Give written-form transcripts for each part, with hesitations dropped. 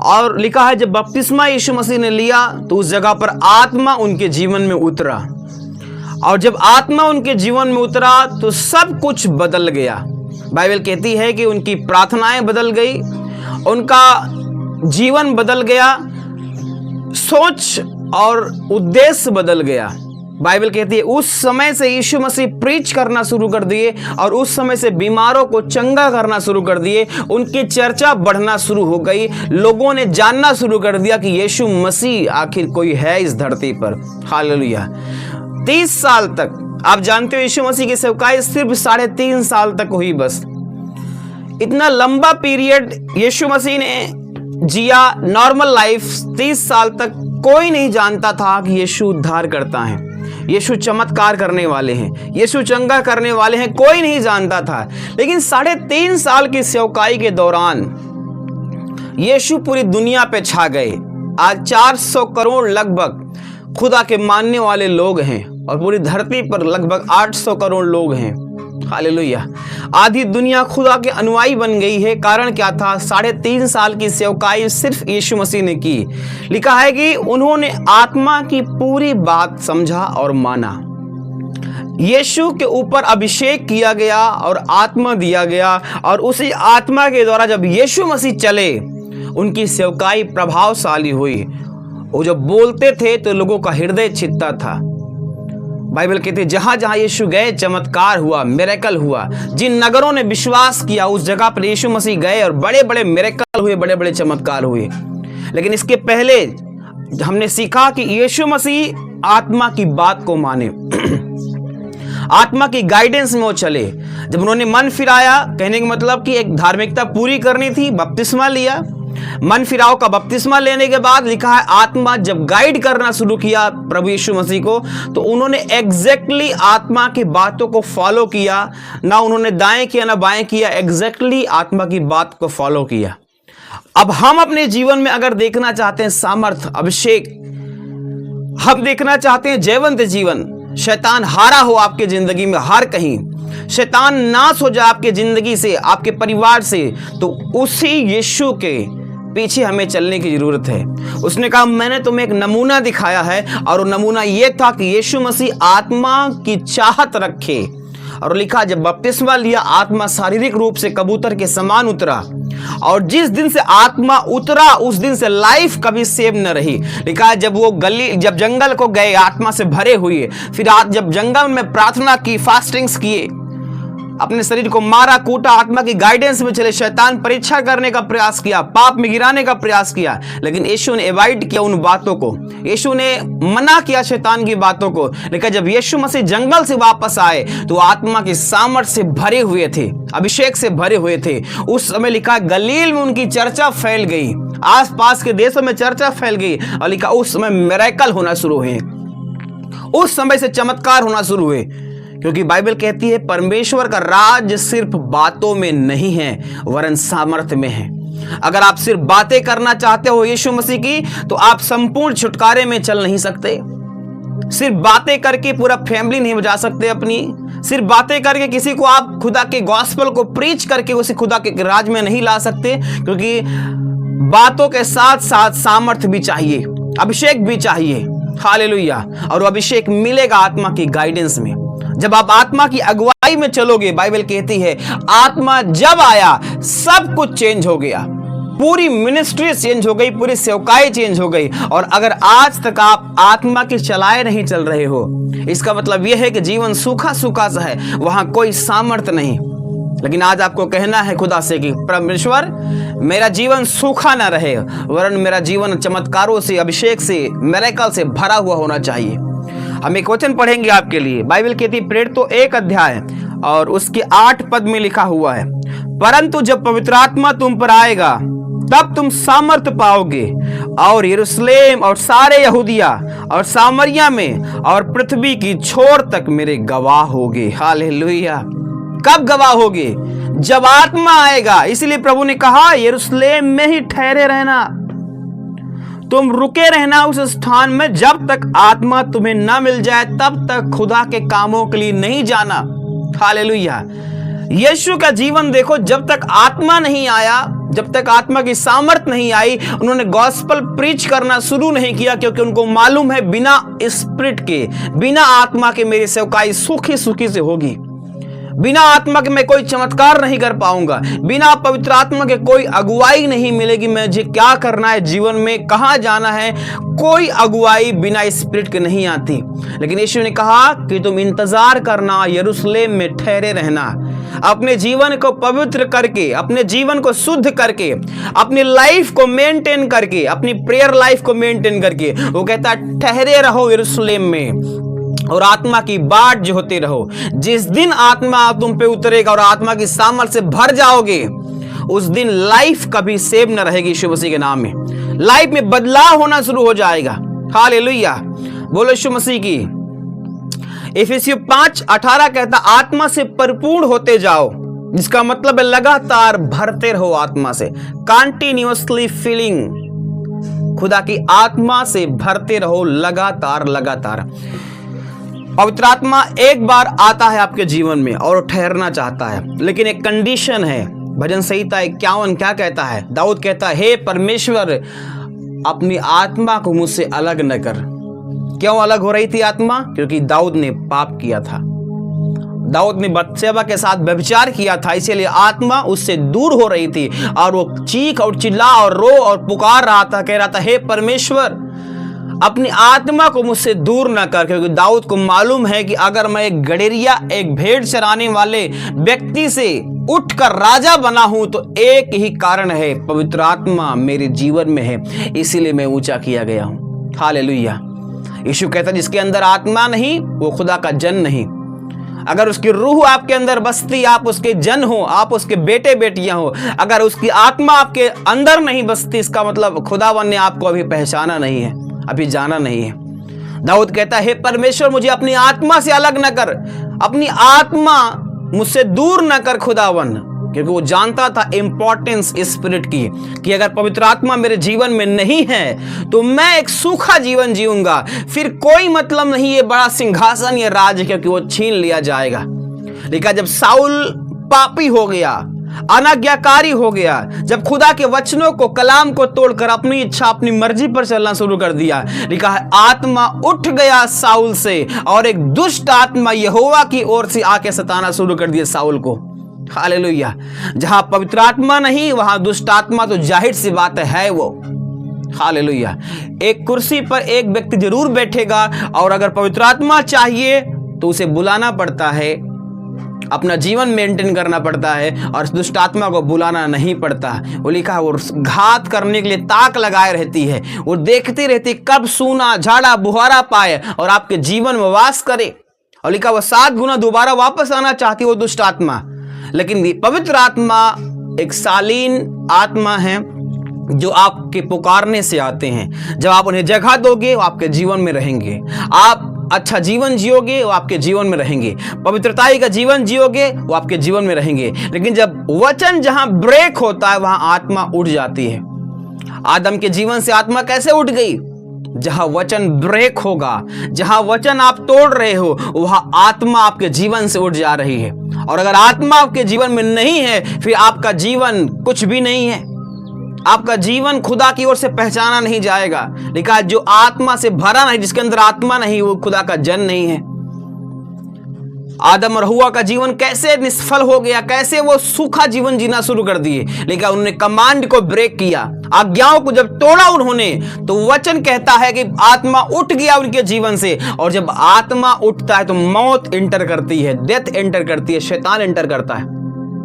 और लिखा है जब बपतिस्मा यीशु मसीह ने लिया तो उस जगह पर आत्मा उनके जीवन में उतरा, और जब आत्मा उनके जीवन में उतरा तो सब कुछ बदल गया। बाइबल कहती है कि उनकी प्रार्थनाएं बदल गई, उनका जीवन बदल गया, सोच और उद्देश्य बदल गया। बाइबल कहती है उस समय से यीशु मसीह प्रीच करना शुरू कर दिए और उस समय से बीमारों को चंगा करना शुरू कर दिए। उनकी चर्चा बढ़ना शुरू हो गई, लोगों ने जानना शुरू कर दिया कि यीशु मसीह आखिर कोई है इस धरती पर। हालेलुया। 30 साल तक, आप जानते हो यीशु मसीह की सेवकाई सिर्फ 3.5 साल तक हुई। बस इतना लंबा पीरियड यीशु मसीह ने जिया, नॉर्मल लाइफ। 30 साल तक कोई नहीं जानता था कि यीशु उद्धार करता है, यीशु चमत्कार करने वाले हैं, यीशु चंगा करने वाले हैं, कोई नहीं जानता था। लेकिन 3.5 साल की सेवकाई के दौरान यीशु पूरी दुनिया पे छा गए। आज 400 करोड़ लगभग खुदा के मानने वाले लोग हैं और पूरी धरती पर लगभग 800 करोड़ लोग हैं। हालेलुया। आधी दुनिया खुदा के अनुयायी बन गई है। कारण क्या था? 3.5 साल की सेवकाई सिर्फ यीशु मसीह ने की। लिखा है कि उन्होंने आत्मा की पूरी बात समझा और माना। यीशु के ऊपर अभिषेक किया गया और आत्मा दिया गया, और उसी आत्मा के द्वारा जब यीशु मसीह चले उनकी सेवकाई प्रभावशाली हुई। वो जब बोलते थे तो लोगों का हृदय छिदता था। बाइबल कहती है जहां जहां यीशु गए चमत्कार हुआ, मिरेकल हुआ। जिन नगरों ने विश्वास किया उस जगह पर यीशु मसीह गए और बड़े बड़े मिरेकल हुए, बड़े बड़े चमत्कार हुए। लेकिन इसके पहले हमने सीखा कि यीशु मसीह आत्मा की बात को माने, आत्मा की गाइडेंस में वो चले। जब उन्होंने मन फिराया, कहने का मतलब कि एक धार्मिकता पूरी करनी थी, बपतिस्मा लिया। मन फिराव का बपतिस्मा लेने के बाद लिखा है आत्मा जब गाइड करना शुरू किया प्रभु यीशु मसीह को, तो उन्होंने एग्जैक्टली आत्मा की बातों को फॉलो किया। ना उन्होंने दाएं किया ना बाएं किया, एग्जैक्टली आत्मा की बात को फॉलो किया। अब हम अपने जीवन में अगर देखना चाहते हैं सामर्थ, अभिषेक, हम देखना चाहते हैं जयवंत जीवन, शैतान हारा हो आपके जिंदगी में, हर कहीं शैतान नाश हो जाए आपके जिंदगी से, आपके परिवार से, तो उसी यीशु के पीछे हमें चलने की जरूरत है। उसने कहा मैंने तुम्हें एक नमूना दिखाया है, और वो नमूना यह था कि यीशु मसीह आत्मा की चाहत रखे। और लिखा जब बपतिस्मा लिया आत्मा शारीरिक रूप से कबूतर के समान उतरा, और जिस दिन से आत्मा उतरा उस दिन से लाइफ कभी सेव न रही। लिखा जब वो जब जंगल को गए आत्मा से भरे हुए, फिर जब जंगल में प्रार्थना की, फास्टिंग्स किए, अपने शरीर को मारा कूटा, आत्मा की गाइडेंस में चले, शैतान परीक्षा करने का प्रयास किया, पाप में गिराने का प्रयास किया, लेकिन यीशु ने अवॉइड किया उन बातों को, यीशु ने मना किया शैतान की बातों को। लेकिन जब यीशु मसीह जंगल से वापस आए तो आत्मा की सामर्थ से भरे हुए थे, अभिषेक से भरे हुए थे। उस समय लिखा गलील में उनकी चर्चा फैल गई, आसपास के देशों में चर्चा फैल गई, और लिखा उस समय मिरेकल होना शुरू हुए, उस समय से चमत्कार होना शुरू हुए। क्योंकि बाइबल कहती है परमेश्वर का राज सिर्फ बातों में नहीं है वरन सामर्थ्य में है। अगर आप सिर्फ बातें करना चाहते हो यीशु मसीह की, तो आप संपूर्ण छुटकारे में चल नहीं सकते। सिर्फ बातें करके पूरा फैमिली नहीं बचा सकते अपनी, सिर्फ बातें करके किसी को आप खुदा के गॉस्पेल को प्रीच करके उसे खुदा के राज में नहीं ला सकते। क्योंकि बातों के साथ साथ सामर्थ्य भी चाहिए, अभिषेक भी चाहिए। हालेलुया। और वो अभिषेक मिलेगा आत्मा की गाइडेंस में। जब आप आत्मा की अगुवाई में चलोगे, बाइबल कहती है आत्मा जब आया सब कुछ चेंज हो गया, पूरी मिनिस्ट्री चेंज हो गई, पूरी सेवकाई चेंज हो गई। और अगर आज तक आप आत्मा के चलाए नहीं चल रहे हो, इसका मतलब यह है कि जीवन सूखा सूखा सा है, वहां कोई सामर्थ्य नहीं। लेकिन आज आपको कहना है खुदा से कि परमेश्वर मेरा जीवन सूखा ना रहे, वरन मेरा जीवन चमत्कारों से, अभिषेक से, मिरेकल से भरा हुआ होना चाहिए। हम एक वचन पढ़ेंगे आपके लिए। बाइबल कहती है प्रेरित 1 अध्याय और उसके 8 पद में लिखा हुआ है, परंतु जब पवित्र आत्मा तुम पर आएगा तब तुम सामर्थ पाओगे, और यरूशलेम और सारे यहूदिया और सामरिया में और पृथ्वी की छोर तक मेरे गवाह होगे। हालेलुया। कब गवाह होगे? जब आत्मा आएगा। इसलिए प्रभु ने कहा यरूशलेम में ही ठहरे रहना, तुम रुके रहना उस स्थान में जब तक आत्मा तुम्हें ना मिल जाए, तब तक खुदा के कामों के लिए नहीं जाना। हालेलुया। यीशु का जीवन देखो, जब तक आत्मा नहीं आया, जब तक आत्मा की सामर्थ नहीं आई, उन्होंने गॉस्पेल प्रीच करना शुरू नहीं किया, क्योंकि उनको मालूम है बिना स्पिरिट के, बिना आत्मा के मेरी सेवकाई सूखी सूखी से होगी। बिना आत्मा के मैं कोई चमत्कार नहीं कर पाऊंगा, बिना पवित्र आत्मा के कोई अगुवाई नहीं मिलेगी। मुझे क्या करना है जीवन में, कहां जाना है, कोई अगुवाई बिना स्पिरिट के नहीं आती। लेकिन यीशु ने कहा कि तुम इंतजार करना, यरूशलेम में ठहरे रहना, अपने जीवन को पवित्र करके, अपने जीवन को शुद्ध करके, अपनी लाइफ को मेंटेन करके, अपनी प्रेयर लाइफ को मेंटेन करके, वो कहता ठहरे रहो यरूशलेम में और आत्मा की बाट जो होते रहो। जिस दिन आत्मा तुम पे उतरेगा और आत्मा की सामर्थ से भर जाओगे, उस दिन लाइफ कभी सेव न रहेगी। यीशु मसीह के नाम में लाइफ में बदलाव होना शुरू हो जाएगा। हालेलुया, बोलो यीशु मसीह की। इफिसियों 5:18 कहता आत्मा से परिपूर्ण होते जाओ, जिसका मतलब है लगातार भरते रहो आत्मा से, कंटिन्यूअसली फिलिंग। खुदा की आत्मा से भरते रहो लगातार लगातार। पवित्र आत्मा एक बार आता है आपके जीवन में और ठहरना चाहता है, लेकिन एक कंडीशन है। भजन संहिता 51 क्या कहता है? दाऊद कहता है, हे परमेश्वर अपनी आत्मा को मुझसे अलग न कर। क्यों अलग हो रही थी आत्मा? क्योंकि दाऊद ने पाप किया था, दाऊद ने बत्शेबा के साथ व्यभिचार किया था, इसीलिए आत्मा उससे दूर हो रही थी और वो चीख और चिल्ला और रो और पुकार रहा था, कह रहा था, हे परमेश्वर अपनी आत्मा को मुझसे दूर ना कर। क्योंकि दाऊद को मालूम है कि अगर मैं एक गडेरिया, एक भेड़ चराने वाले व्यक्ति से उठकर राजा बना हूं तो एक ही कारण है, पवित्र आत्मा मेरे जीवन में है, इसीलिए मैं ऊंचा किया गया हूं। हालेलुया। यीशु कहता है जिसके अंदर आत्मा नहीं वो खुदा का जन नहीं। अगर उसकी रूह आपके अंदर बसती, आप उसके जन हो, आप उसके बेटे बेटियां हो। अगर उसकी आत्मा आपके अंदर नहीं बसती, इसका मतलब खुदावन ने आपको अभी पहचाना नहीं है, अभी जाना नहीं है। दाऊद कहता है, हे परमेश्वर मुझे अपनी आत्मा से अलग न कर, अपनी आत्मा मुझसे दूर न कर खुदावन। क्योंकि वो जानता था इंपॉर्टेंस स्पिरिट की, कि अगर पवित्र आत्मा मेरे जीवन में नहीं है तो मैं एक सूखा जीवन जीऊंगा, फिर कोई मतलब नहीं ये बड़ा सिंहासन या राज, क्योंकि वो छीन लिया जाएगा। लेकिन जब साउल पापी हो गया, अनाज्ञाकारी हो गया, जब खुदा के वचनों को, कलाम को तोड़कर अपनी इच्छा, अपनी मर्जी पर चलना शुरू कर दिया, लिखा है आत्मा उठ गया साउल से और एक दुष्ट आत्मा यहोवा की ओर से आके सताना शुरू कर दिया साउल को। हालेलुया। जहां पवित्र आत्मा नहीं वहां दुष्ट आत्मा तो जाहिर सी बात है वो। हालेलुया। एक कुर्सी पर एक व्यक्ति जरूर बैठेगा और अगर पवित्र आत्मा चाहिए तो उसे बुलाना पड़ता है, अपना जीवन मेंटेन करना पड़ता है, और दुष्ट आत्मा को बुलाना नहीं पड़ता। वो लिखा है वो घात करने के लिए ताक लगाए रहती है, वो देखती रहती कब सूना झाड़ा बुहारा पाए और आपके जीवन में वास करे। और लिखा वो 7 गुना दोबारा वापस आना चाहती वो दुष्ट आत्मा। लेकिन पवित्र आत्मा एक शालीन आत्मा है जो आपके पुकारने से आते हैं। जब आप उन्हें जगह दोगे वो आपके जीवन में रहेंगे, आप अच्छा जीवन जियोगे वो आपके जीवन में रहेंगे, पवित्रताई का जीवन जियोगे वो आपके जीवन में रहेंगे। लेकिन जब वचन जहां ब्रेक होता है वहां आत्मा उठ जाती है। आदम के जीवन से आत्मा कैसे उठ गई? जहां वचन ब्रेक होगा, जहां वचन आप तोड़ रहे हो, वहां आत्मा आपके जीवन से उठ जा रही है। और अगर आत्मा आपके जीवन में नहीं है फिर आपका जीवन कुछ भी नहीं है, आपका जीवन खुदा की ओर से पहचाना नहीं जाएगा। लिखा है जो आत्मा से भरा नहीं, जिसके अंदर आत्मा नहीं, वो खुदा का जन नहीं है। आदम और हव्वा का जीवन कैसे निष्फल हो गया, कैसे वो सूखा जीवन जीना शुरू कर दिए। लेकिन उन्होंने कमांड को ब्रेक किया, आज्ञाओं को जब तोड़ा उन्होंने, तो वचन कहता है कि आत्मा उठ गया उनके जीवन से। और जब आत्मा उठता है तो मौत एंटर करती है, डेथ एंटर करती है, शैतान एंटर करता है।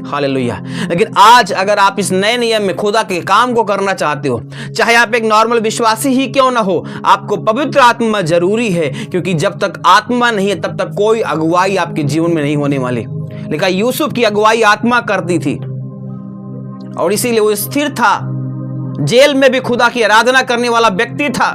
हालेलुया। लेकिन आज अगर आप इस नए नियम में खुदा के काम को करना चाहते हो, चाहे आप एक नॉर्मल विश्वासी ही क्यों ना हो, आपको पवित्र आत्मा जरूरी है। क्योंकि जब तक आत्मा नहीं है तब तक कोई अगुवाई आपके जीवन में नहीं होने वाली। लेकिन यूसुफ की अगुवाई आत्मा करती थी और इसीलिए वो स्थिर था। जेल में भी खुदा की आराधना करने वाला व्यक्ति था।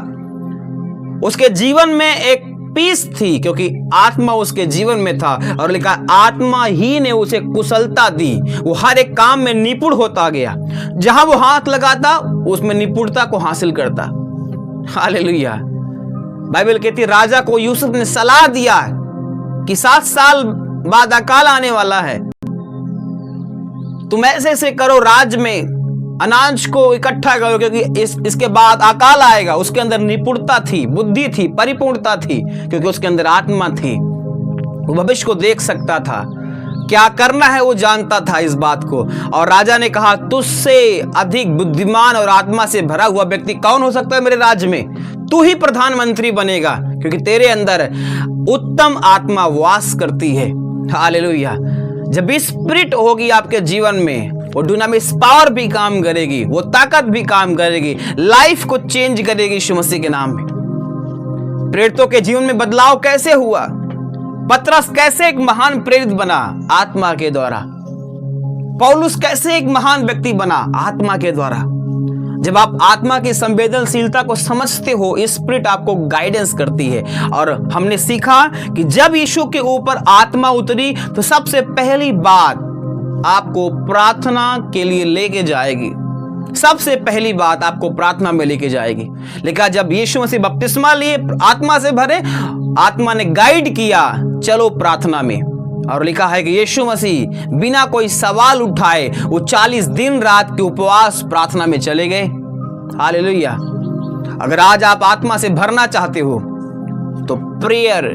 उसके जीवन में एक पीस थी क्योंकि आत्मा उसके जीवन में था। और लिखा आत्मा ही ने उसे कुशलता दी, वो हर एक काम में निपुण होता गया। जहां वो हाथ लगाता उसमें निपुणता को हासिल करता। हालेलुया। बाइबल कहती राजा को यूसुफ ने सलाह दिया कि 7 साल बाद अकाल आने वाला है, तुम ऐसे ऐसे करो, राज्य में अनाज को इकट्ठा करो, क्योंकि इसके बाद अकाल आएगा। उसके अंदर निपुणता थी, बुद्धि थी, परिपूर्णता थी, क्योंकि उसके अंदर आत्मा थी। वो भविष्य को देख सकता था, क्या करना है वो जानता था इस बात को। और राजा ने कहा, तुझसे अधिक बुद्धिमान और आत्मा से भरा हुआ व्यक्ति कौन हो सकता है मेरे राज्य में? तू ही प्रधानमंत्री बनेगा, क्योंकि तेरे अंदर उत्तम आत्मा वास करती है। हालेलुया। जब स्पिरिट होगी आपके जीवन में, वो डुनामिस पावर भी काम करेगी, वो ताकत भी काम करेगी, लाइफ को चेंज करेगी यीशु मसीह के नाम में। प्रेरितों के जीवन में बदलाव कैसे हुआ? पतरस कैसे एक महान प्रेरित बना? आत्मा के द्वारा। पौलुस कैसे एक महान व्यक्ति बना? आत्मा के द्वारा। जब आप आत्मा की संवेदनशीलता को समझते हो, स्पिरिट आपको गाइडेंस करती है। और हमने सीखा कि जब यीशु के ऊपर आत्मा उतरी तो सबसे पहली बात आपको प्रार्थना के लिए लेके जाएगी। सबसे पहली बात आपको प्रार्थना में लेके जाएगी। लेकिन जब यीशु मसीह बपतिस्मा लिए, आत्मा से भरे, आत्मा ने गाइड किया, चलो प्रार्थना में। और लिखा है कि यीशु मसीह बिना कोई सवाल उठाए वो 40 दिन रात के उपवास प्रार्थना में चले गए। हालेलुया। अगर आज आप आत्मा से भरना चाहते हो तो प्रेयर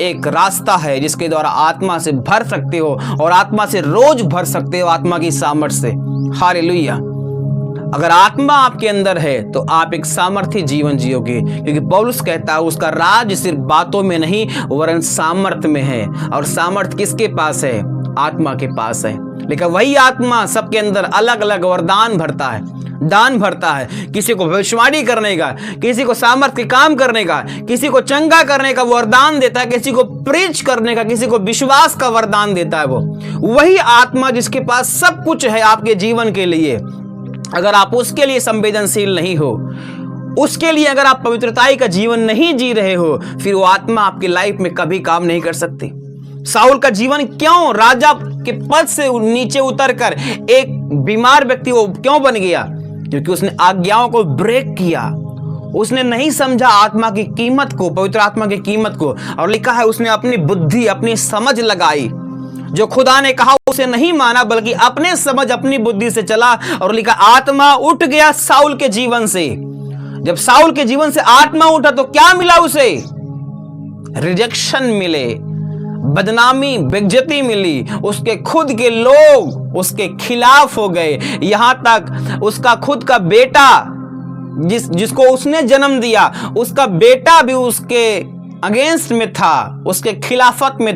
एक रास्ता है जिसके द्वारा आत्मा से भर सकते हो, और आत्मा से रोज भर सकते हो, आत्मा की सामर्थ्य से। हालेलुया। अगर आत्मा आपके अंदर है तो आप एक सामर्थ्य जीवन जियोगे, क्योंकि पौलुस कहता है उसका राज सिर्फ बातों में नहीं वरन सामर्थ्य में है। और सामर्थ्य किसके पास है? आत्मा के पास है। लेकिन वही आत्मा सबके अंदर अलग अलग वरदान भरता है, दान भरता है। किसी को भविष्यवाणी करने का, किसी को सामर्थ्य के काम करने का, किसी को चंगा करने का वरदान देता है, किसी को प्रीच करने का, किसी को विश्वास का वरदान देता है। वो वही आत्मा जिसके पास सब कुछ है आपके जीवन के लिए, अगर आप उसके लिए संवेदनशील नहीं हो, उसके लिए अगर आप पवित्रताई का जीवन नहीं जी रहे हो, फिर वो आत्मा आपकी लाइफ में कभी काम नहीं कर सकती। साउल का जीवन क्यों राजा के पद से नीचे उतरकर एक बीमार व्यक्ति वो क्यों बन गया? क्योंकि उसने आज्ञाओं को ब्रेक किया। उसने नहीं समझा आत्मा की कीमत को, पवित्र आत्मा की कीमत को। और लिखा है उसने अपनी बुद्धि, अपनी समझ लगाई। जो खुदा ने कहा उसे नहीं माना, बल्कि अपने समझ, अपनी बुद्धि से चला। और लिखा आत्मा उठ गया साउल के जीवन से। जब साउल के जीवन से आत्मा उठा तो क्या मिला उसे? रिजेक्शन मिले, बदनामी, बेइज्जती मिली। उसके खुद के लोग उसके खिलाफ हो गए। यहां तक उसका खुद का बेटा जिसको उसने जन्म दिया, उसका बेटा भी उसके अगेंस्ट में था, उसके खिलाफत में